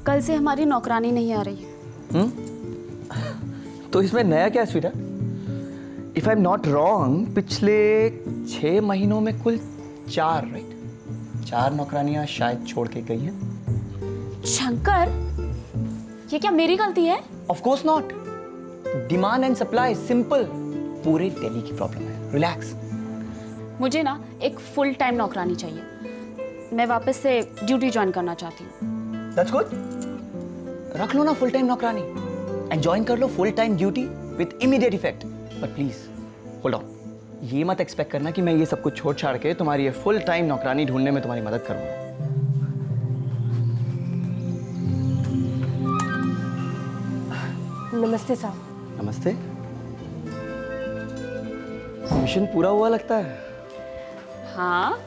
कल से हमारी नौकरानी नहीं आ रही। तो इसमें नया क्या है Sweta? If I am not wrong, पिछले 6 महीनों में कुल 4, राइट? 4 नौकरानियां शायद छोड़ के गई हैं। शंकर, ये क्या मेरी गलती है? Of course not. Demand and supply, simple. पूरे दिल्ली की प्रॉब्लम है। रिलैक्स। मुझे ना एक फुल टाइम नौकरानी चाहिए। मैं वापस से ड्यूटी ज्वाइन करना चाहती हूँ। That's good. रख लो ना फुल टाइम नौकरानी एंड ज्वाइन कर लो full time duty with immediate effect. But please hold on, ये मत एक्सपेक्ट करना कि मैं ये सब कुछ छोड़ छाड़ के तुम्हारी ये फुल टाइम नौकरानी ढूंढने में तुम्हारी मदद करूंगा। नमस्ते साहब। नमस्ते। मिशन पूरा हुआ लगता है। हाँ,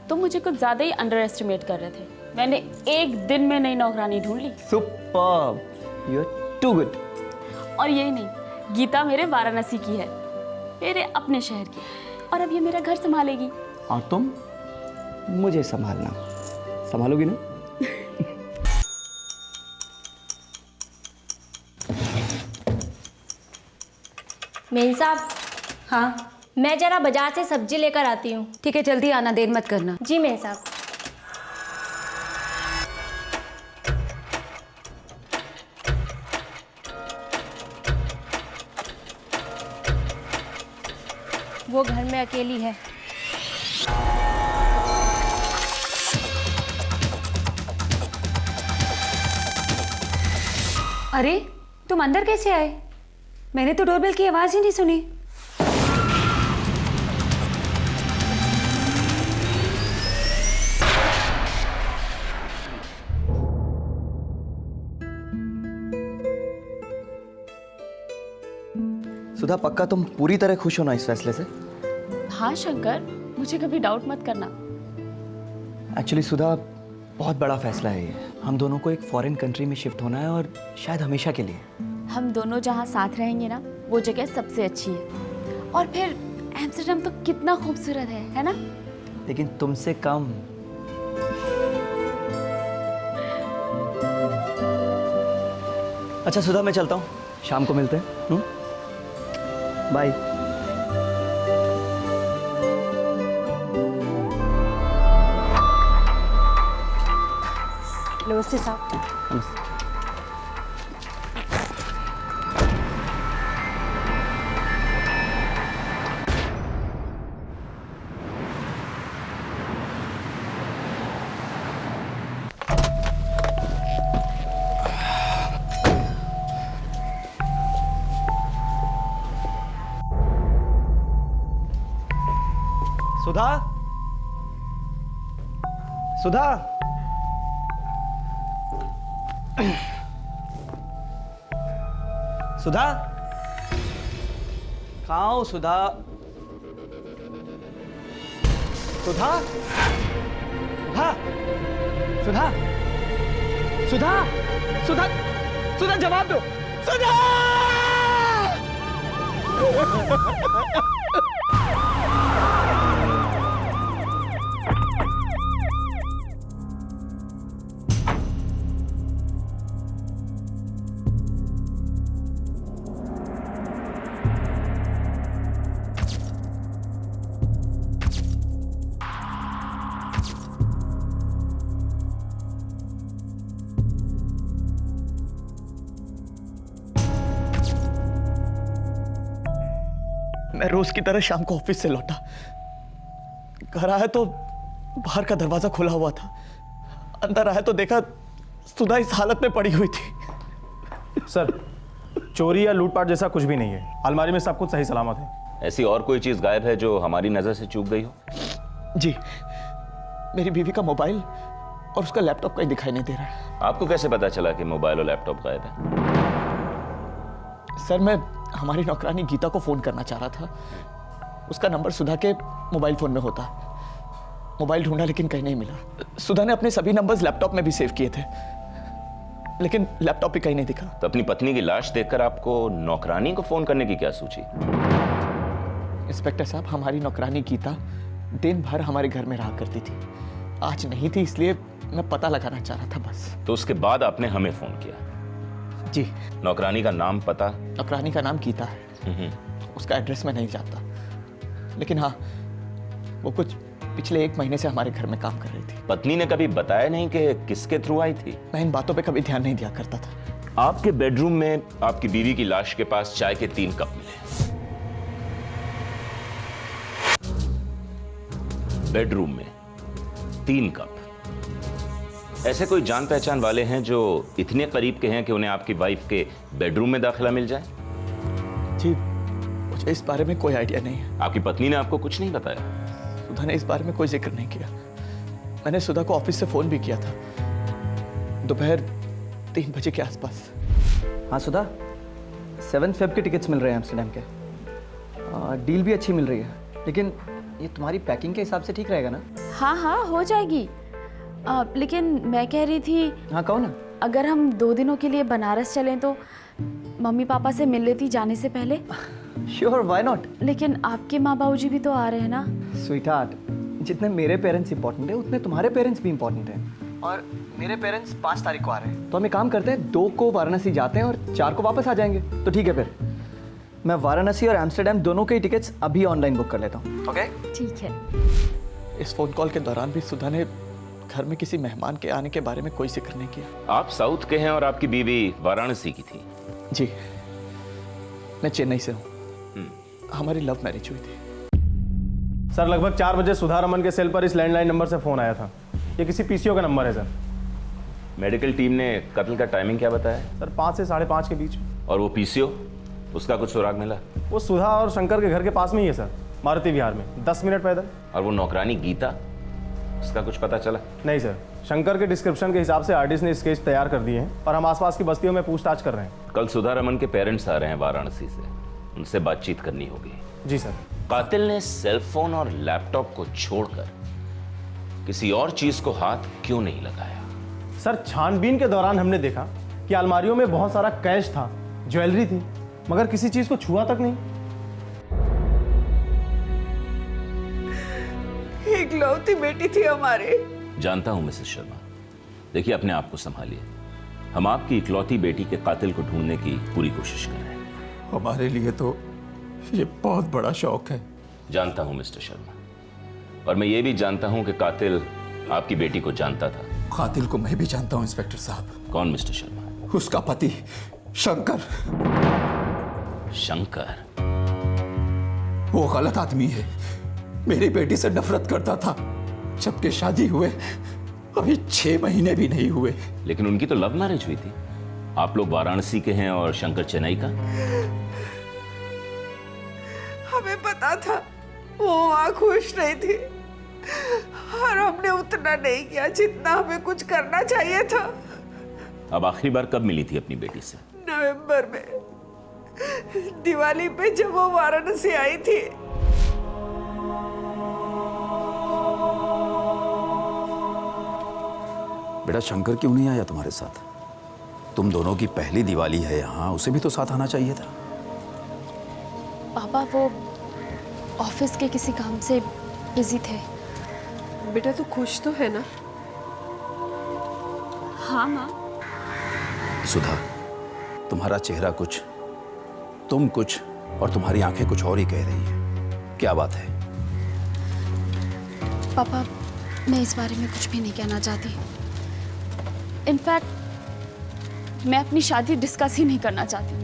तुम मुझे कुछ ज्यादा ही अंडर एस्टिमेट कर रहे थे। मैंने एक दिन में नई नौकरानी ढूंढ ली। Superb, you are too good. और यही नहीं, गीता मेरे वाराणसी की है, मेरे अपने शहर की, और अब ये मेरा घर संभालेगी। और तुम मुझे संभालना, संभालोगी ना? मेन साहब। हाँ मैं जरा बाजार से सब्जी लेकर आती हूँ। ठीक है, जल्दी आना, देर मत करना। जी मेन साहब। वो घर में अकेली है। अरे तुम अंदर कैसे आए? मैंने तो डोरबेल की आवाज ही नहीं सुनी। सुधा, पक्का तुम पूरी तरह खुश हो ना इस फैसले से? हाँ शंकर, मुझे कभी डाउट मत करना। एक्चुअली सुधा, बहुत बड़ा फैसला है ये। हम दोनों को एक फॉरेन कंट्री में शिफ्ट होना है, और शायद हमेशा के लिए। हम दोनों जहाँ साथ रहेंगे ना, वो जगह सबसे अच्छी है। और फिर एम्स्टर्डम तो कितना खूबसूरत है ना? लेकिन तुमसे कम। अच्छा सुधा, मैं चलता हूँ, शाम को मिलते हैं। बाय। नमस्ते साहब। नमस्ते। सुधा, सुधा, सुधा, कहाँ हो सुधा? सुधा, सुधा, सुधा, सुधा, सुधा, सुधा, जवाब दो। सुधा! मैं रोज की तरह शाम को ऑफिस से लौटा, घर आया तो बाहर का दरवाजा खुला हुआ था। अंदर आया तो देखा सुधा इस हालत में पड़ी हुई थी। सर, चोरी या लूटपाट जैसा कुछ भी नहीं है। अलमारी में सब कुछ सही सलामत है। ऐसी और कोई चीज गायब है जो हमारी नजर से चूक गई हो? जी, मेरी बीवी का मोबाइल और उसका लैपटॉप कहीं दिखाई नहीं दे रहा है। आपको कैसे पता चला कि मोबाइल और लैपटॉप गायब है? सर, मैं हमारी नौकरानी गीता को फोन करना चाह रहा था। उसका नंबर सुधा के मोबाइल फोन में होता। मोबाइल ढूंढा लेकिन कहीं नहीं मिला। सुधा ने अपने सभी नंबर्स लैपटॉप में भी सेव किए थे, लेकिन लैपटॉप भी कहीं नहीं दिखा। तो अपनी पत्नी की लाश देखकर आपको नौकरानी को फोन करने की क्या सूझी? इंस्पेक्टर साहब, हमारी नौकरानी गीता दिन भर हमारे घर में रहा करती थी। आज नहीं थी, इसलिए मैं पता लगाना चाह रहा था बस। तो उसके बाद आपने हमें फोन किया? जी। नौकरानी का नाम पता? नौकरानी का नाम गीता है। उसका एड्रेस मैं नहीं जानता, लेकिन हाँ, वो कुछ पिछले 1 महीने से हमारे घर में काम कर रही थी। पत्नी ने कभी बताया नहीं कि किसके थ्रू आई थी? मैं इन बातों पे कभी ध्यान नहीं दिया करता था। आपके बेडरूम में आपकी बीवी की लाश के पास चाय के 3 कप मिले। बेडरूम में 3 कप। ऐसे कोई जान पहचान वाले हैं जो इतने करीब के हैं कि उन्हें आपकी वाइफ के बेडरूम में दाखिला मिल जाए? जी, मुझे इस बारे में कोई आइडिया नहीं है। आपकी पत्नी ने आपको कुछ नहीं बताया? सुधा ने इस बारे में कोई जिक्र नहीं किया। मैंने सुधा को ऑफिस से फोन भी किया था, दोपहर 3 बजे के आसपास। हाँ सुधा, 7 फ़रवरी के टिकट्स मिल रहे हैं एम्स्टर्डम के। डील भी अच्छी मिल रही है, लेकिन ये तुम्हारी पैकिंग के हिसाब से ठीक रहेगा ना? हाँ हाँ, हो जाएगी। लेकिन मैं कह रही थी, हाँ कहो ना। अगर हम 2 दिनों के लिए बनारस चलें तो मम्मी पापा से मिल लेती जाने से पहले। Sure, why not. लेकिन आपके माँ बाबूजी भी तो आ रहे हैं ना। स्वीटहार्ट, जितने मेरे पेरेंट्स इंपॉर्टेंट है उतने तुम्हारे पेरेंट्स भी इंपॉर्टेंट हैं। और मेरे पेरेंट्स 5 तारीख को आ रहे हैं, तो हम एक काम करते हैं, 2 को वाराणसी जाते हैं और 4 को वापस आ जाएंगे। तो ठीक है, फिर मैं वाराणसी और एम्स्टर्डम दोनों के टिकट्स अभी ऑनलाइन बुक कर लेता हूँ। ओके, ठीक है। इस फोन कॉल के दौरान भी सुधा ने घर में किसी मेहमान के आने के बारे में कोई जिक्र नहीं किया। आप साउथ के हैं और आपकी बीवी वाराणसी की थी? जी, मैं चेन्नई से हूँ। हमारी लव मैरिज हुई थी। सर लगभग 4 बजे सुधा रमन के सेल पर इस लैंडलाइन नंबर से फोन आया था। ये किसी पीसीओ का नंबर है सर। मेडिकल टीम ने कत्ल का टाइमिंग क्या बताया? सर 5 से 5:30 के बीच। और वो पीसीओ, उसका कुछ सुराग मिला? वो सुधा और शंकर के घर के पास में ही है सर, मारुति विहार में, 10 मिनट पैदल। और वो नौकरानी गीता, उसका कुछ पता चला? नहीं सर, शंकर के डिस्क्रिप्शन के हिसाब से आर्टिस्ट ने स्केच तैयार कर दिए हैं और हम आसपास की बस्तियों में पूछताछ कर रहे हैं। कल सुधा रमन के पेरेंट्स आ रहे हैं वाराणसी से, उनसे बातचीत करनी होगी। जी सर। कातिल ने सेल फोन और लैपटॉप को छोड़कर किसी और चीज को हाथ क्यों नहीं लगाया? सर छानबीन के दौरान हमने देखा कि अलमारियों में बहुत सारा कैश था, ज्वेलरी थी, मगर किसी चीज को छुआ तक नहीं। इकलौती बेटी थी हमारे। जानता हूं मिसेस शर्मा, देखिए अपने आप को संभालिए। हम आपकी इकलौती बेटी के कातिल को ढूंढने की पूरी कोशिश कर रहे हैं। हमारे लिए तो ये बहुत बड़ा शौक है। जानता हूं मिस्टर शर्मा, और मैं ये भी जानता हूं कि कातिल आपकी बेटी को जानता था। कातिल को मैं भी जानता हूं इंस्पेक्टर साहब। कौन मिस्टर शर्मा? उसका पति शंकर। शंकर? वो गलत आदमी है, मेरी बेटी से नफरत करता था। जबकि शादी हुए अभी 6 महीने भी नहीं हुए। लेकिन उनकी तो लव मैरिज हुई थी। आप लोग वाराणसी के हैं और शंकर चेन्नई का। हमें पता था वो वहाँ खुश नहीं थी, और हमने उतना नहीं किया जितना हमें कुछ करना चाहिए था। अब आखिरी बार कब मिली थी अपनी बेटी से? नवंबर में, दिवाली पे जब वो वाराणसी आई थी। बेटा शंकर क्यों नहीं आया तुम्हारे साथ? तुम दोनों की पहली दिवाली है यहाँ, उसे भी तो साथ आना चाहिए था। पापा वो ऑफिस के किसी काम से बिजी थे। बेटा तू खुश तो है ना? हाँ माँ। सुधा, तुम्हारा चेहरा कुछ, तुम कुछ और तुम्हारी आंखें कुछ और ही कह रही हैं। क्या बात है? पापा मैं इस बारे में कुछ भी नहीं कहना चाहती। इनफैक्ट मैं अपनी शादी डिस्कस ही नहीं करना चाहती।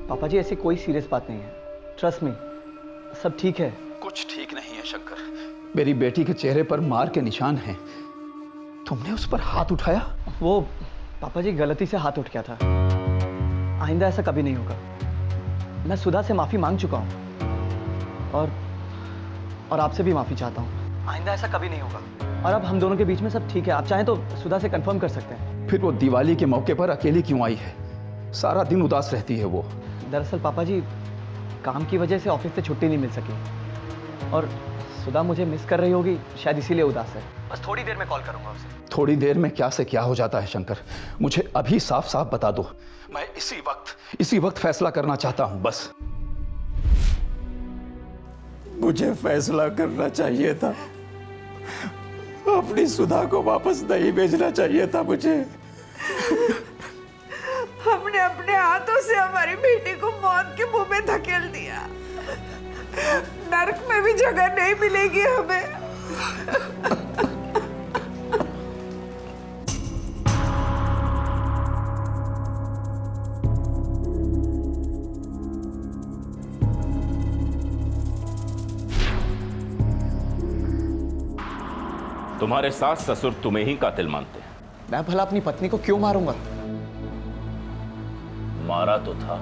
पापा जी ऐसी कोई सीरियस बात नहीं है, ट्रस्ट मी, सब ठीक है। कुछ ठीक नहीं है शंकर। मेरी बेटी के चेहरे पर मार के निशान हैं। तुमने उस पर हाथ उठाया? वो पापा जी गलती से हाथ उठ गया था, आइंदा ऐसा कभी नहीं होगा। मैं सुधा से माफी मांग चुका हूँ और आपसे भी माफी चाहता हूँ। आइंदा ऐसा कभी नहीं होगा, और अब हम दोनों के बीच में सब ठीक है। आप चाहें तो सुधा से कंफर्म कर सकते हैं। फिर वो दिवाली के मौके पर अकेली क्यों आई है? सारा दिन उदास रहती है वो। दरअसल पापा जी काम की वजह से ऑफिस से छुट्टी नहीं मिल सकी, और सुधा मुझे मिस कर रही होगी, शायद इसीलिए उदास है। बस थोड़ी देर में कॉल करूंगा उसे। थोड़ी देर में क्या से क्या हो जाता है शंकर, मुझे अभी साफ साफ बता दो। मैं इसी वक्त फैसला करना चाहता हूं बस। मुझे फैसला करना चाहिए था। अपनी सुधा को वापस नहीं भेजना चाहिए था मुझे। हमने अपने हाथों से हमारी बेटी को मौत के मुंह में धकेल दिया। नर्क में भी जगह नहीं मिलेगी हमें। तुम्हारे सास ससुर तुम्हें ही कातिल मानते हैं। मैं भला अपनी पत्नी को क्यों मारूंगा? मारा तो था।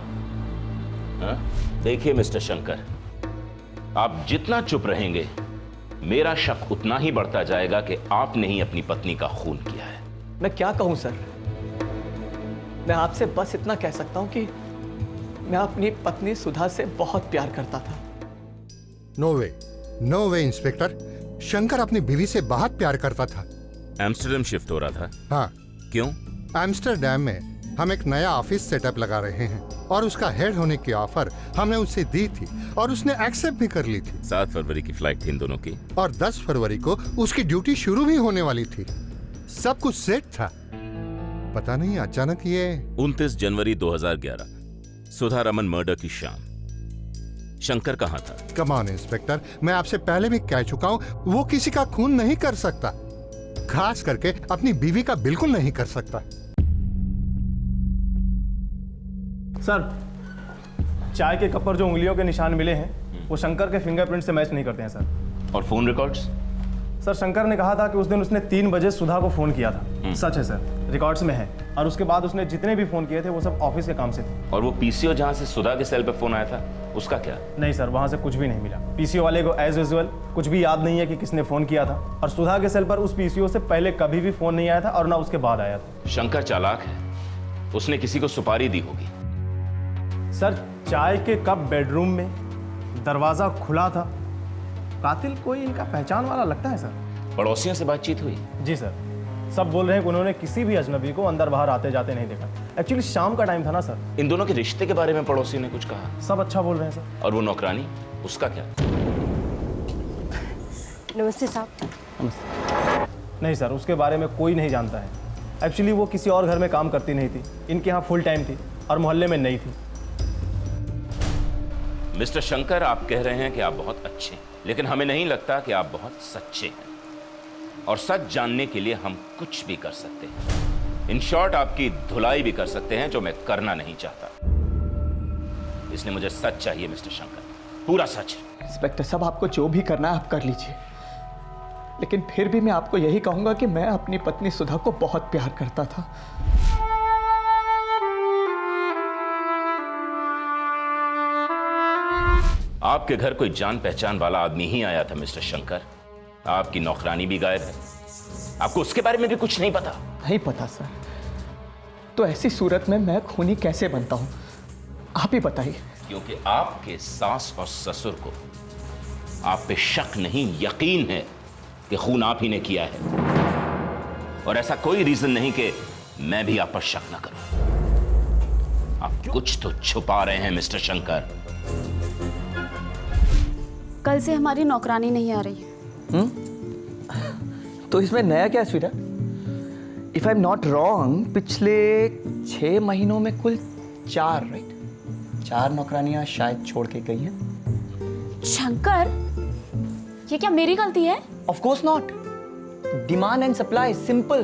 हाँ? देखिए मिस्टर शंकर, आप जितना चुप रहेंगे मेरा शक उतना ही बढ़ता जाएगा कि आपने ही अपनी पत्नी का खून किया है। मैं क्या कहूं सर? मैं आपसे बस इतना कह सकता हूं कि मैं अपनी पत्नी सुधा से बहुत प्यार करता था। नो वे इंस्पेक्टर, शंकर अपनी बीवी से बहुत प्यार करता था। एम्स्टर्डम शिफ्ट हो रहा था। हाँ। क्यों? एम्स्टर्डम में हम एक नया ऑफिस सेटअप लगा रहे हैं और उसका हेड होने की ऑफर हमने उसे दी थी और उसने एक्सेप्ट भी कर ली थी। 7 फरवरी की फ्लाइट थी इन दोनों की और 10 फरवरी को उसकी ड्यूटी शुरू भी होने वाली थी। सब कुछ सेट था। पता नहीं अचानक ये 29 जनवरी 2011 सुधा रमन मर्डर की शाम। शंकर कहाँ था? कम ऑन इंस्पेक्टर, मैं आपसे पहले भी कह चुका हूँ, वो किसी का खून नहीं कर सकता, खास करके अपनी बीवी का बिल्कुल नहीं कर सकता। सर, चाय के कप पर जो उंगलियों के निशान मिले हैं वो शंकर के फिंगरप्रिंट से मैच नहीं करते हैं सर। और फोन रिकॉर्ड्स? सर, शंकर ने कहा था कि उस दिन उसने 3 बजे सुधा को फोन किया था। सच है सर, रिकॉर्ड्स में है। और उसके बाद उसने जितने भी फोन किए थे वो सब ऑफिस के काम से थे। और वो पीसीओ जहां से सुधा के सेल पे फोन आया था उसका क्या? नहीं सर, वहां से कुछ भी नहीं मिला। पीसीओ वाले को एज यूजुअल कुछ भी याद नहीं है कि किसने फोन किया था। और सुधा के सेल पर उस पीसीओ से पहले कभी भी फोन नहीं आया था और ना उसके बाद आया था। शंकर चालाक है, उसने किसी को सुपारी दी होगी। सर, चाय के कप बेडरूम में, दरवाजा खुला था। कातिल कोई इनका पहचान वाला लगता है सर। पड़ोसियों से बातचीत हुई? जी सर, सब बोल रहे हैं कि उन्होंने किसी भी अजनबी को अंदर बाहर आते जाते नहीं देखा। एक्चुअली शाम का टाइम था ना सर। इन दोनों के रिश्ते के बारे में पड़ोसी ने कुछ कहा? सब अच्छा बोल रहे हैं सर। और वो नौकरानी, उसका क्या? नमस्ते साहब। नहीं सर, उसके बारे में कोई नहीं जानता है। एक्चुअली वो किसी और घर में काम करती नहीं थी, इनके यहाँ फुल टाइम थी और मोहल्ले में नहीं थी। मिस्टर शंकर, आप कह रहे हैं कि आप बहुत अच्छे हैं, लेकिन हमें नहीं लगता कि आप बहुत सच्चे हैं। और सच जानने के लिए हम कुछ भी कर सकते हैं। इन शॉर्ट, आपकी धुलाई भी कर सकते हैं, जो मैं करना नहीं चाहता। इसलिए मुझे सच चाहिए मिस्टर शंकर, पूरा सच। इंस्पेक्टर साहब, आपको जो भी करना है आप कर लीजिए, लेकिन फिर भी मैं आपको यही कहूंगा कि मैं अपनी पत्नी सुधा को बहुत प्यार करता था। आपके घर कोई जान पहचान वाला आदमी ही आया था मिस्टर शंकर। आपकी नौकरानी भी गायब है, आपको उसके बारे में भी कुछ नहीं पता? नहीं पता सर। तो ऐसी सूरत में मैं खूनी कैसे बनता हूं, आप ही बताइए। क्योंकि आपके सास और ससुर को आप पे शक नहीं, यकीन है कि खून आप ही ने किया है। और ऐसा कोई रीजन नहीं कि मैं भी आप पर शक न करूं। आप कुछ तो छुपा रहे हैं मिस्टर शंकर। कल से हमारी नौकरानी नहीं आ रही। तो इसमें नया क्या है Sweta? If I am not wrong, पिछले 6 महीनों में कुल 4 नौकरानियां शायद छोड़ के गई हैं। शंकर, ये क्या मेरी गलती है? Of course not. Demand and supply, simple.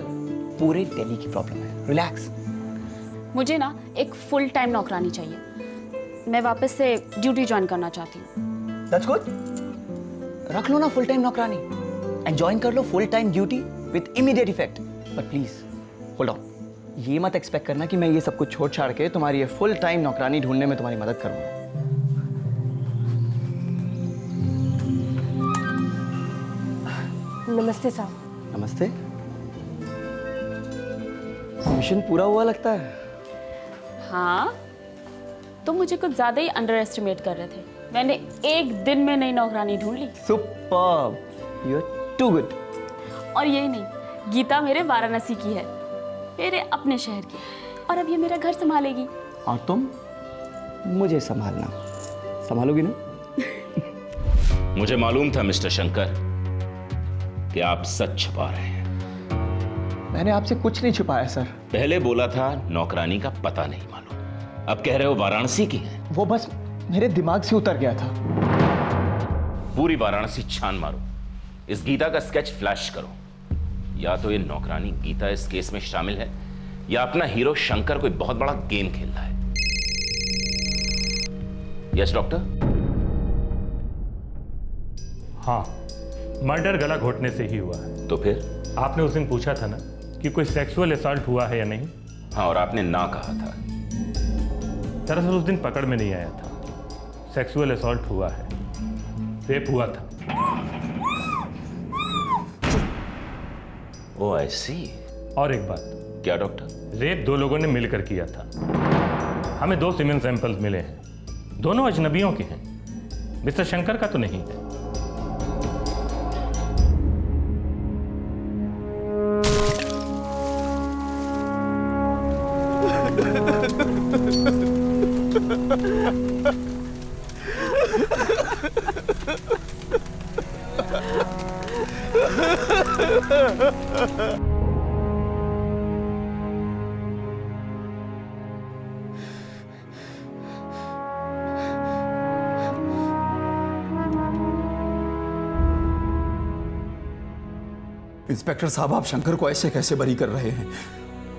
पूरे दिल्ली की प्रॉब्लम है, रिलैक्स। मुझे ना एक फुल टाइम नौकरानी चाहिए। मैं वापस से ड्यूटी ज्वाइन करना चाहती हूँ। That's good. रख लो ना फुल टाइम नौकरानी एंड ज्वाइन कर लो full time duty with immediate effect. But please hold on, ये मत एक्सपेक्ट करना कि मैं ये सब कुछ छोड़ छाड़ के तुम्हारी ये फुल टाइम नौकरानी ढूंढने में तुम्हारी मदद करूंगा। नमस्ते साहब। नमस्ते। मिशन पूरा हुआ लगता है। हाँ, तुम मुझे कुछ ज्यादा ही अंडर एस्टिमेट कर रहे थे। मैंने एक दिन में नई नौकरानी ढूंढ ली। Superb, you are too good. और यही नहीं, गीता मेरे वाराणसी की है, मेरे अपने शहर की, और अब ये मेरा घर संभालेगी। और तुम मुझे संभालना, संभालोगी ना? मुझे मालूम था मिस्टर शंकर कि आप सच छुपा रहे हैं। मैंने आपसे कुछ नहीं छुपाया सर। पहले बोला था नौकरानी का पता नहीं मालूम, अब कह रहे हो वाराणसी की है। वो बस मेरे दिमाग से उतर गया था। पूरी वाराणसी छान मारो, इस गीता का स्केच फ्लैश करो। या तो ये नौकरानी गीता इस केस में शामिल है, या अपना हीरो शंकर कोई बहुत बड़ा गेम खेल रहा है। Yes doctor? हाँ, मर्डर गला घोटने से ही हुआ है। तो फिर? आपने उस दिन पूछा था ना कि कोई सेक्सुअल असॉल्ट हुआ है या नहीं। हाँ, और आपने ना कहा था। दरअसल उस दिन पकड़ में नहीं आया था। सेक्सुअल असॉल्ट हुआ है, रेप हुआ था। ओह आई सी। और एक बात। क्या डॉक्टर? रेप 2 लोगों ने मिलकर किया था। हमें 2 सीमेन सैंपल्स मिले हैं, दोनों अजनबियों के हैं। मिस्टर शंकर का तो नहीं है। इंस्पेक्टर साहब, आप शंकर को ऐसे कैसे बरी कर रहे हैं?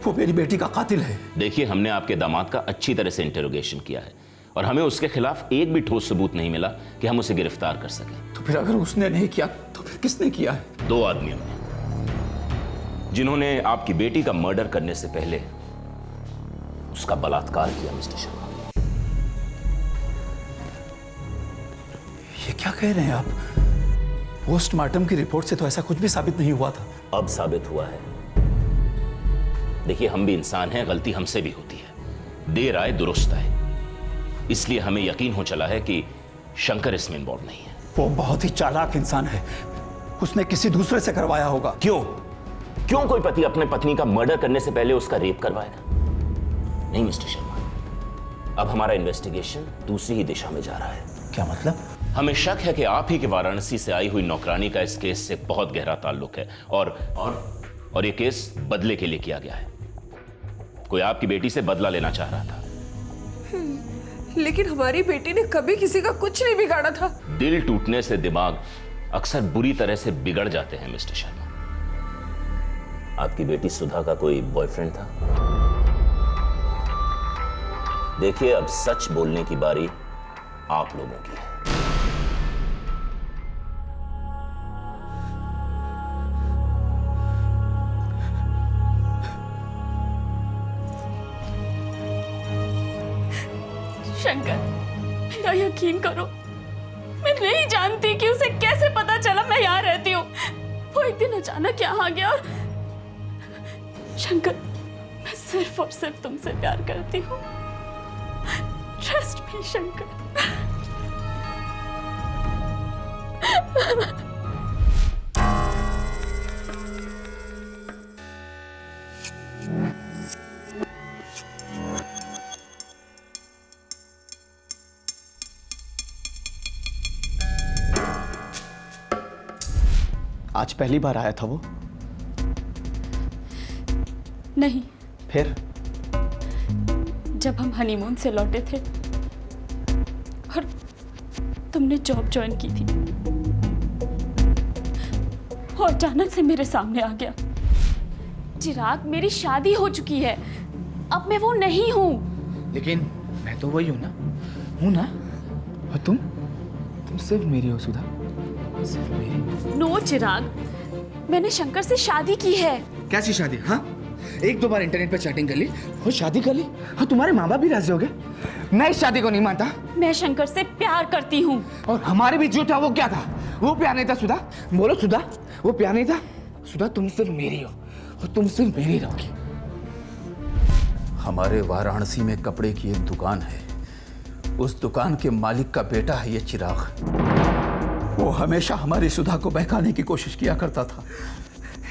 वो मेरी बेटी का कातिल है। देखिए, हमने आपके दामाद का अच्छी तरह से इंटरोगेशन किया है और हमें उसके खिलाफ एक भी ठोस सबूत नहीं मिला कि हम उसे गिरफ्तार कर सकें। तो फिर अगर उसने नहीं किया तो फिर किसने किया है? 2 आदमियों ने, जिन्होंने आपकी बेटी का मर्डर करने से पहले उसका बलात्कार किया। मिस्टर शर्मा, ये क्या कह रहे हैं आप? पोस्टमार्टम की रिपोर्ट से तो ऐसा कुछ भी साबित नहीं हुआ था। अब साबित हुआ है। देखिए, हम भी इंसान हैं, गलती हमसे भी होती है। देर आए दुरुस्त आए, इसलिए हमें यकीन हो चला है कि शंकर इसमें इन्वॉल्व नहीं है। वो बहुत ही चालाक इंसान है, उसने किसी दूसरे से करवाया होगा। क्यों कोई पति अपने पत्नी का मर्डर करने से पहले उसका रेप करवाएगा? नहीं मिस्टर शर्मा, अब हमारा इन्वेस्टिगेशन दूसरी ही दिशा में जा रहा है। क्या मतलब? हमें शक है कि आप ही के वाराणसी से आई हुई नौकरानी का इस केस से बहुत गहरा ताल्लुक है और ये केस बदले के लिए किया गया है। कोई आपकी बेटी से बदला लेना चाह रहा था। लेकिन हमारी बेटी ने कभी किसी का कुछ नहीं बिगाड़ा था। दिल टूटने से दिमाग अक्सर बुरी तरह से बिगड़ जाते हैं मिस्टर शर्मा। आपकी बेटी सुधा का कोई बॉयफ्रेंड था? देखिए, अब सच बोलने की बारी आप लोगों की है। शंकर, मेरा यकीन करो, मैं नहीं जानती कि उसे कैसे पता चला मैं यहाँ रहती हूँ। वो एक दिन अचानक यहाँ आ गया और शंकर, मैं सिर्फ और सिर्फ तुमसे प्यार करती हूँ। Trust me Shankar. आज पहली बार आया था वो? नहीं, फिर? जब हम हनीमून से लौटे थे और तुमने जॉब ज्वाइन की थी, वो अचानक से मेरे सामने आ गया। चिराग, मेरी शादी हो चुकी है, अब मैं वो नहीं हूँ। लेकिन मैं तो वही हूँ ना? और तुम सिर्फ मेरी हो सुधा, सिर्फ मेरी। नो चिराग, मैंने शंकर से शादी की है। कैसी शादी? हाँ, 1-2 बार इंटरनेट पर चैटिंग कर ली और शादी कर ली। हाँ, तुम्हारे माँ बाप भी राजी हो गए। मैं इस शादी को नहीं मानता। मैं शंकर से प्यार करती हूँ। और हमारे बीच जो था वो क्या था? वो प्यार नहीं था सुधा। बोलो सुधा, वो प्यार नहीं था। सुधा, तुम सिर्फ मेरी हो और तुम सिर्फ मेरी रहोगी। हमारे वाराणसी में कपड़े की एक दुकान है, उस दुकान के मालिक का बेटा है ये चिराग। वो हमेशा हमारी सुधा को बहकाने की कोशिश किया करता था।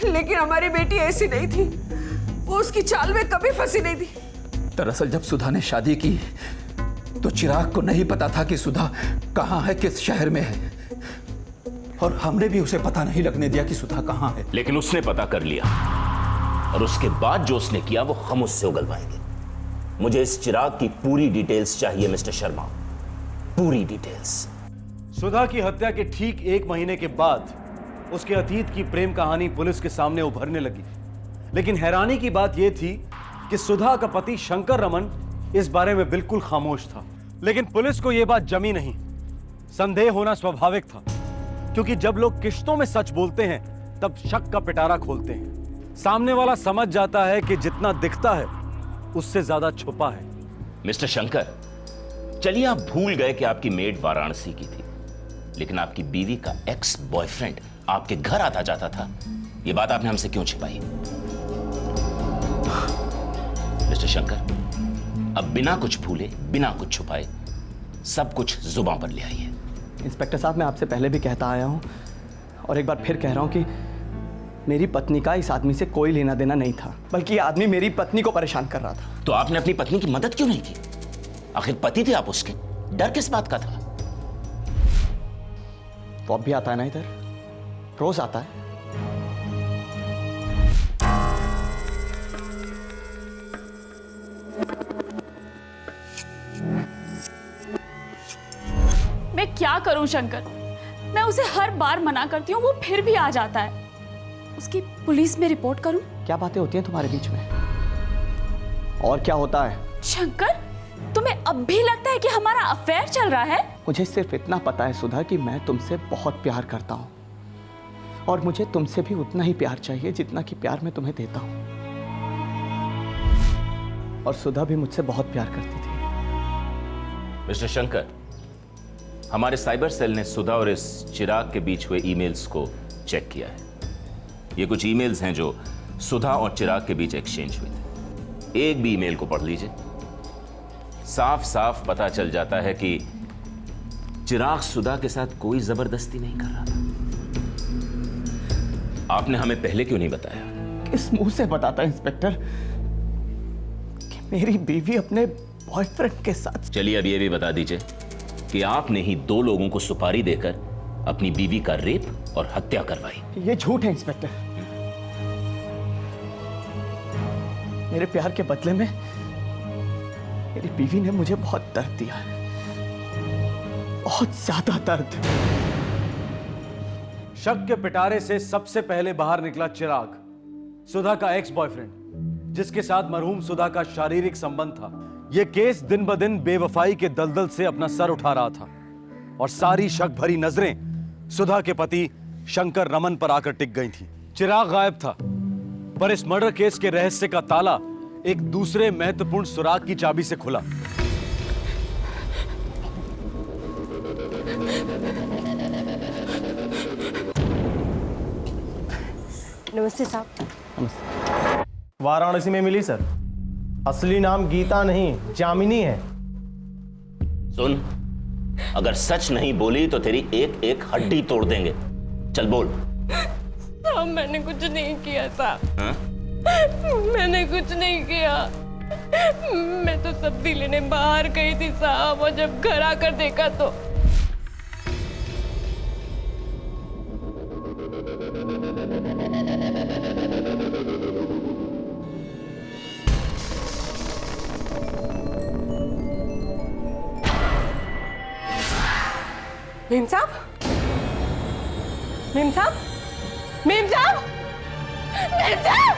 लेकिन हमारी बेटी ऐसी नहीं थी, वो उसकी चाल में कभी फंसी नहीं थी। दरअसल जब सुधा ने शादी की तो चिराग को नहीं पता था कि सुधा कहाँ है, किस शहर में है। और हमने भी उसे पता नहीं लगने दिया कि सुधा कहाँ है। लेकिन उसने पता कर लिया, और उसके बाद जो उसने किया वो हम उससे उगलवाएंगे। मुझे इस चिराग की पूरी डिटेल्स चाहिए मिस्टर शर्मा, पूरी डिटेल्स। सुधा की हत्या के ठीक 1 महीने के बाद उसके अतीत की प्रेम कहानी पुलिस के सामने उभरने लगी। लेकिन हैरानी की बात यह थी कि सुधा का पति शंकर रमन इस बारे में बिल्कुल खामोश था। लेकिन पुलिस को यह बात जमी नहीं। संदेह होना स्वाभाविक था, क्योंकि जब लोग किश्तों में सच बोलते हैं तब शक का पिटारा खोलते हैं। सामने वाला समझ जाता है कि जितना दिखता है उससे ज्यादा छुपा है। मिस्टर शंकर, चलिए आप भूल गए कि आपकी मेड वाराणसी की थी, लेकिन आपकी बीवी का एक्स बॉयफ्रेंड आपके घर आता जाता था। यह बात आपने हमसे क्यों छिपाई? मिस्टर शंकर, अब बिना कुछ भूले, बिना कुछ छुपाए, सब कुछ जुबान पर ले आइए। इंस्पेक्टर साहब, मैं आपसे पहले भी कहता आया हूं और एक बार फिर कह रहा हूं कि मेरी पत्नी का इस आदमी से कोई लेना देना नहीं था, बल्कि ये आदमी मेरी पत्नी को परेशान कर रहा था। तो आपने अपनी पत्नी की मदद क्यों नहीं की? आखिर पति थे आप उसके, डर किस बात का था? वो अब भी आता है ना इधर, रोज आता है। मैं क्या करूं शंकर? मैं उसे हर बार मना करती हूँ, वो फिर भी आ जाता है। उसकी पुलिस में रिपोर्ट करूं? क्या बातें होती हैं तुम्हारे बीच में? और क्या होता है? शंकर, तुम्हें अब भी लगता है कि हमारा अफेयर चल रहा है? मुझे सिर्फ इतना पता है सुधा कि मैं तुमसे बहुत प्यार करता हूं, और मुझे तुमसे भी उतना ही प्यार चाहिए जितना कि प्यार मैं तुम्हें देता हूं। और सुधा भी मुझसे बहुत प्यार करती थी। मिस्टर शंकर, हमारे साइबर सेल ने सुधा और इस चिराग के बीच हुए ईमेल्स को चेक किया है। ये कुछ ईमेल्स हैं जो सुधा और चिराग के बीच एक्सचेंज हुए थे। एक भी ईमेल को पढ़ लीजिए, साफ साफ पता चल जाता है कि चिराग सुधा के साथ कोई जबरदस्ती नहीं कर रहा था। आपने हमें पहले क्यों नहीं बताया? किस मुंह से बताता इंस्पेक्टर कि मेरी बीवी अपने बॉयफ्रेंड के साथ? चलिए अब ये भी बता दीजिए कि आपने ही 2 लोगों को सुपारी देकर अपनी बीवी का रेप और हत्या करवाई। ये झूठ है इंस्पेक्टर। मेरे प्यार के बदले में मेरी बीवी ने मुझे बहुत दर्द दिया है, बहुत ज्यादा दर्द। शक के पिटारे से सबसे पहले बाहर निकला चिराग, सुधा का एक्स बॉयफ्रेंड, जिसके साथ मरहूम सुधा का शारीरिक संबंध था। यह केस दिन ब दिन बेवफाई के दलदल से अपना सर उठा रहा था, और सारी शक भरी नजरें सुधा के पति शंकर रमन पर आकर टिक गई थी। चिराग गायब था, पर इस मर्डर केस के रहस्य का ताला एक दूसरे महत्वपूर्ण सुराग की चाबी से खुला। नमस्ते साहब। नमस्ते। वाराणसी में मिली सर। असली नाम गीता नहीं, जामिनी है। सुन, अगर सच नहीं बोली तो तेरी एक एक हड्डी तोड़ देंगे। चल बोल। साहब, मैंने कुछ नहीं किया साहब। हाँ? मैंने कुछ नहीं किया। मैं तो सब्जी लेने बाहर गई थी साहब, और जब घर आकर देखा तो मेम साहब, मेम साहब, मेम साहब, मेम साहब।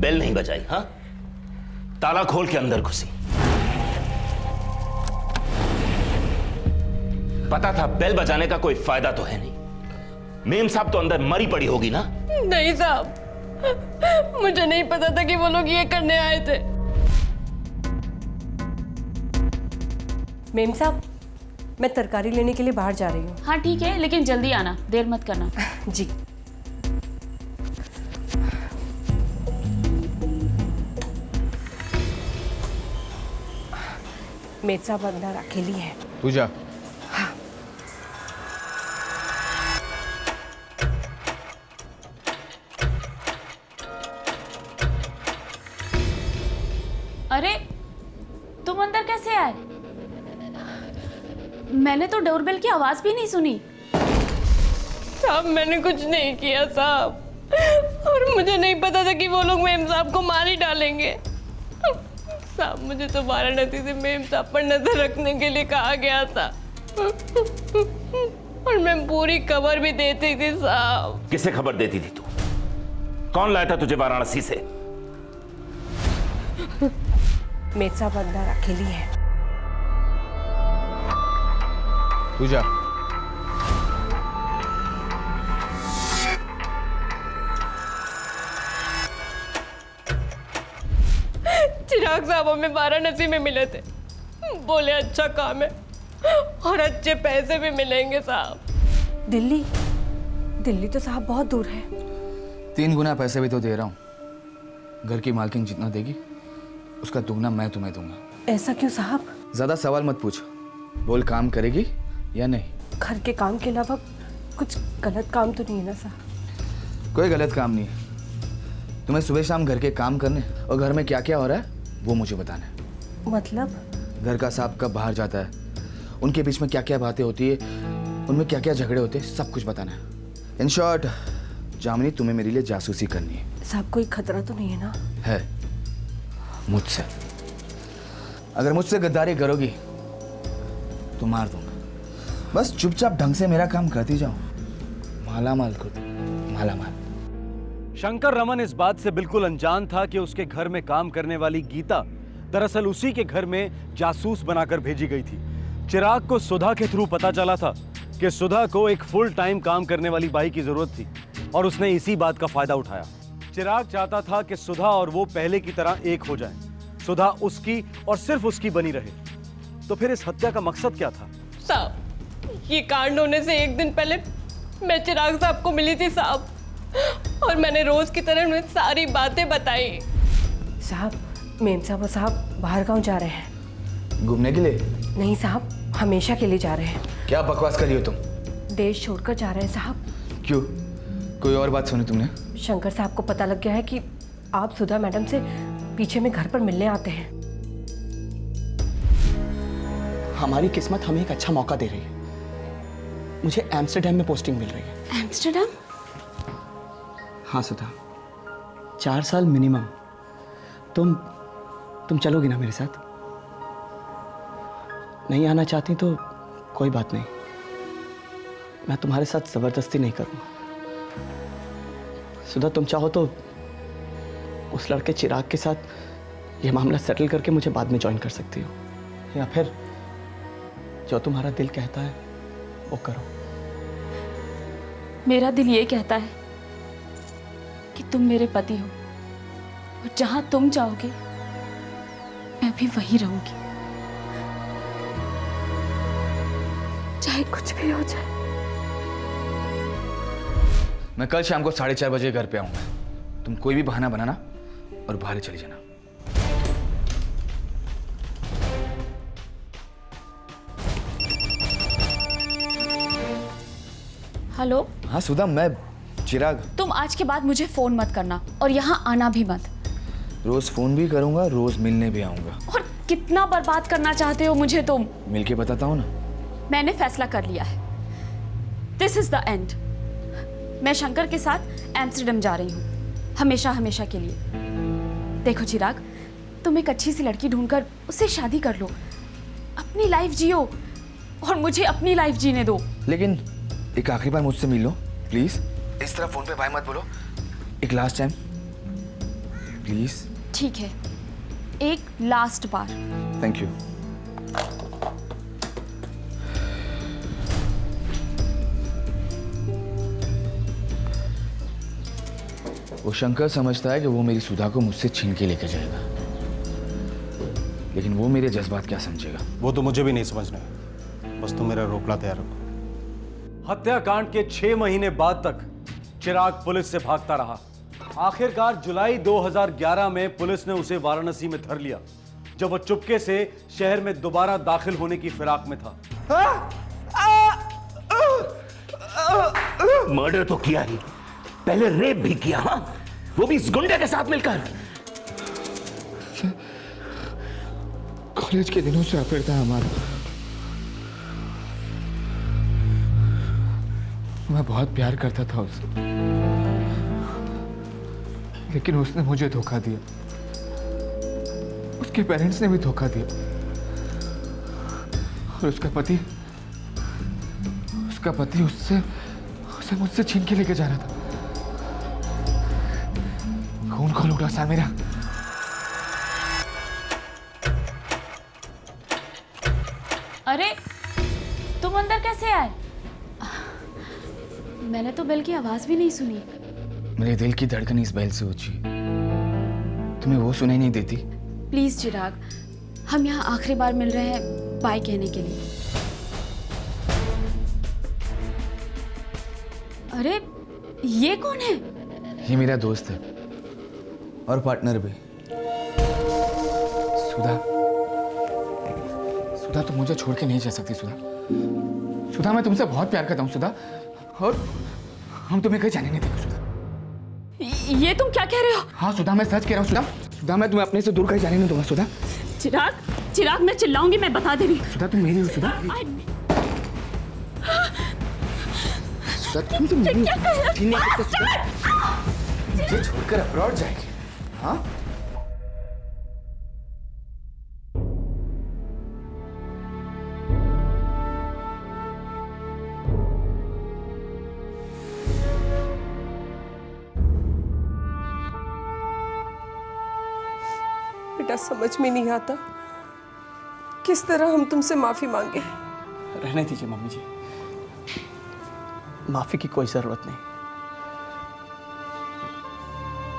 बेल नहीं बजाई? हाँ, ताला खोल के अंदर घुसी। पता था बेल बजाने का कोई फायदा तो है नहीं। मेम साहब तो अंदर मरी पड़ी होगी ना? नहीं साहब, मुझे नहीं पता था कि वो लोग ये करने आए थे। मेम साहब, मैं तरकारी लेने के लिए बाहर जा रही हूँ। हाँ ठीक है, लेकिन जल्दी आना, देर मत करना। जी। मेम साहब अंदर अकेली है। तू जा। अरे, तुम अंदर कैसे आए? मैंने तो डोरबेल की आवाज भी नहीं सुनी। साहब मैंने कुछ नहीं किया साहब, और मुझे नहीं पता था कि वो लोग मेम साहब को मार ही डालेंगे। साहब मुझे तो वाराणसी से मेम साहब पर नजर रखने के लिए कहा गया था, और मैं पूरी खबर भी देती थी साहब। किसे खबर देती थी तू? कौन लाया था तुझे वाराणसी से? मेम साहब अंदर अकेली है। तू जा। चिराग साहब हमें वाराणसी में मिले थे, बोले अच्छा काम है और अच्छे पैसे भी मिलेंगे साहब। दिल्ली? दिल्ली तो साहब बहुत दूर है। 3 गुना पैसे भी तो दे रहा हूँ। घर की मालकिन जितना देगी उसका दुगना मैं तुम्हें दूंगा। ऐसा क्यों साहब? ज्यादा सवाल मत पूछ, बोल काम करेगी या नहीं। घर के काम के अलावा कुछ गलत काम तो नहीं है ना साहब? कोई गलत काम नहीं है। तुम्हें सुबह शाम घर के काम करने और घर में क्या क्या हो रहा है वो मुझे बताना है। मतलब? घर का साहब कब बाहर जाता है, उनके बीच में क्या क्या बातें होती है, उनमें क्या क्या झगड़े होते हैं, सब कुछ बताना है। इन शॉर्ट जामिनी तुम्हें मेरे लिए जासूसी करनी है। साहब कोई खतरा तो नहीं है ना? है, मुझसे। अगर मुझसे गद्दारी करोगी तो मार दूंगा। बस चुपचाप ढंग से मेरा काम करती जाओ, मालामाल कर दो, मालामाल। शंकर रमन इस बात से बिल्कुल अनजान था कि उसके घर में काम करने वाली गीता दरअसल उसी के घर में जासूस बनाकर भेजी गई थी। चिराग को सुधा के थ्रू पता चला था कि सुधा को एक फुल टाइम काम करने वाली बाई की जरूरत थी और उसने इसी बात का फायदा उठाया। चिराग चाहता था कि सुधा और वो पहले की तरह एक हो जाएं। सुधा उसकी और सिर्फ उसकी बनी रहे। तो फिर इस हत्या का मकसद क्या था? साहब ये कांड होने से 1 दिन पहले मैं चिराग साहब को मिली थी साहब, और मैंने रोज की तरह उन्हें सारी बातें बताई। साहब मेम साहब और साहब बाहर गांव जा रहे हैं। घूमने के लिए? नहीं साहब, हमेशा के लिए जा रहे हैं। क्या बकवास कर रही हो तुम? देश छोड़कर जा रहे हैं साहब। क्यों, कोई और बात सुनी तुमने? शंकर साहब को पता लग गया है कि आप सुधा मैडम से पीछे में घर पर मिलने आते हैं। हमारी किस्मत हमें एक अच्छा मौका दे रही है। मुझे एम्स्टर्डम में पोस्टिंग मिल रही है। एम्स्टर्डम? हाँ सुधा, 4 साल मिनिमम। तुम चलोगी ना मेरे साथ? नहीं आना चाहती तो कोई बात नहीं, मैं तुम्हारे साथ जबरदस्ती नहीं करूंगा। सुधा तुम चाहो तो उस लड़के चिराग के साथ ये मामला सेटल करके मुझे बाद में ज्वाइन कर सकती हो, या फिर जो तुम्हारा दिल कहता है वो करो। मेरा दिल ये कहता है कि तुम मेरे पति हो, और जहां तुम चाहोगे मैं भी वहीं रहूंगी, चाहे कुछ भी हो जाए। मैं कल शाम को 4:30 बजे घर पे आऊंगा। तुम कोई भी बहाना बनाना और बाहर चली जाना। हेलो? हाँ सुधा, मैं चिराग। तुम आज के बाद मुझे फोन मत करना और यहाँ आना भी मत। रोज फोन भी करूंगा, रोज मिलने भी आऊंगा। और कितना बर्बाद करना चाहते हो मुझे तुम? मिलके बताता हूँ ना। मैंने फैसला कर लिया है। This is the end. मैं शंकर के साथ एम्स्टर्डम जा रही हूँ, हमेशा हमेशा के लिए। देखो चिराग, तुम एक अच्छी सी लड़की ढूंढकर उससे शादी कर लो, अपनी लाइफ जियो और मुझे अपनी लाइफ जीने दो। लेकिन एक आखिरी बार मुझसे मिल लो प्लीज। इस तरह फोन पे बाय मत बोलो। एक लास्ट टाइम प्लीज। ठीक है, एक लास्ट बार। Thank you. वो शंकर समझता है कि वो मेरी सुधा को मुझसे छीन के लेकर जाएगा, लेकिन वो मेरे जज्बात क्या समझेगा? वो तो मुझे भी नहीं समझना, बस तुम मेरा रोकड़ा तैयार रखो। हत्याकांड के 6 महीने बाद तक चिराग पुलिस से भागता रहा। आखिरकार जुलाई 2011 में पुलिस ने उसे वाराणसी में धर लिया, जब वो चुपके से शहर में दोबारा दाखिल होने की फिराक में था। मर्डर तो किया ही, पहले रेप भी किया। हाँ, वो भी इस गुंडे के साथ मिलकर। कॉलेज के दिनों से अफेयर था हमारा, मैं बहुत प्यार करता था उससे, लेकिन उसने मुझे धोखा दिया, उसके पेरेंट्स ने भी धोखा दिया, और उसका पति उसे मुझसे छीन के लेके जा रहा था। खून खोल उठा सा मेरा। अरे तुम अंदर कैसे आए? मैंने तो बेल की आवाज भी नहीं सुनी। मेरे दिल की धड़कन इस बैल से ऊंची है, तुम्हें वो सुनाई नहीं देती? प्लीज चिराग, हम यहाँ आखिरी बार मिल रहे हैं बाय कहने के लिए। अरे ये कौन है? ये मेरा दोस्त है और पार्टनर भी, सुधा। सुधा तुम मुझे छोड़ के नहीं जा सकती सुधा। सुधा मैं तुमसे बहुत प्यार करता हूँ सुधा, और हम तुम्हें कहीं जाने नहीं देंगे सुधा। ये तुम क्या कह रहे हो? हाँ सुधा, मैं सच कह रहा हूँ सुधा। सुधा मैं तुम्हें अपने से दूर कहीं जाने नहीं दूंगा सुधा। चिराग मैं चिल्लाऊंगी, मैं बता दे रही हूँ। सुधा तुम मेरी हो सुधा। सुधा तुम तो मेरी हो। मुझे छोड़कर अब्रॉड जाएगी? हाँ बेटा, समझ में नहीं आता किस तरह हम तुमसे माफी मांगे। रहने दीजिए मम्मी जी, माफी की कोई जरूरत नहीं।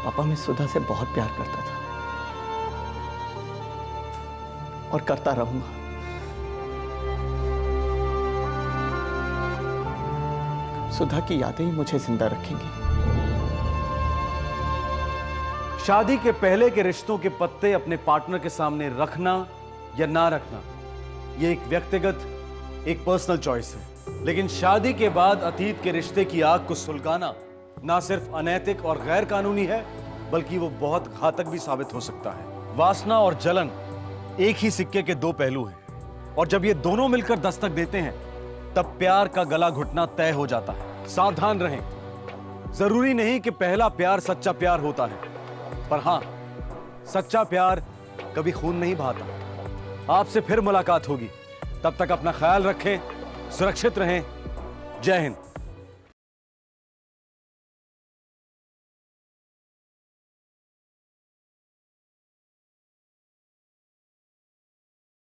पापा, मैं सुधा से बहुत प्यार करता था और करता रहूंगा। सुधा की यादें ही मुझे जिंदा रखेंगी। शादी के पहले के रिश्तों के पत्ते अपने पार्टनर के सामने रखना या ना रखना, यह एक व्यक्तिगत, एक पर्सनल चॉइस है। लेकिन शादी के बाद अतीत के रिश्ते की आग को सुलगाना ना सिर्फ अनैतिक और गैर कानूनी है, बल्कि वो बहुत घातक भी साबित हो सकता है। वासना और जलन एक ही सिक्के के दो पहलू हैं, और जब ये दोनों मिलकर दस्तक देते हैं, तब प्यार का गला घुटना तय हो जाता है। सावधान रहें, जरूरी नहीं कि पहला प्यार सच्चा प्यार होता है, पर हां, सच्चा प्यार कभी खून नहीं बहाता। आपसे फिर मुलाकात होगी, तब तक अपना ख्याल रखें, सुरक्षित रहें। जय हिंद।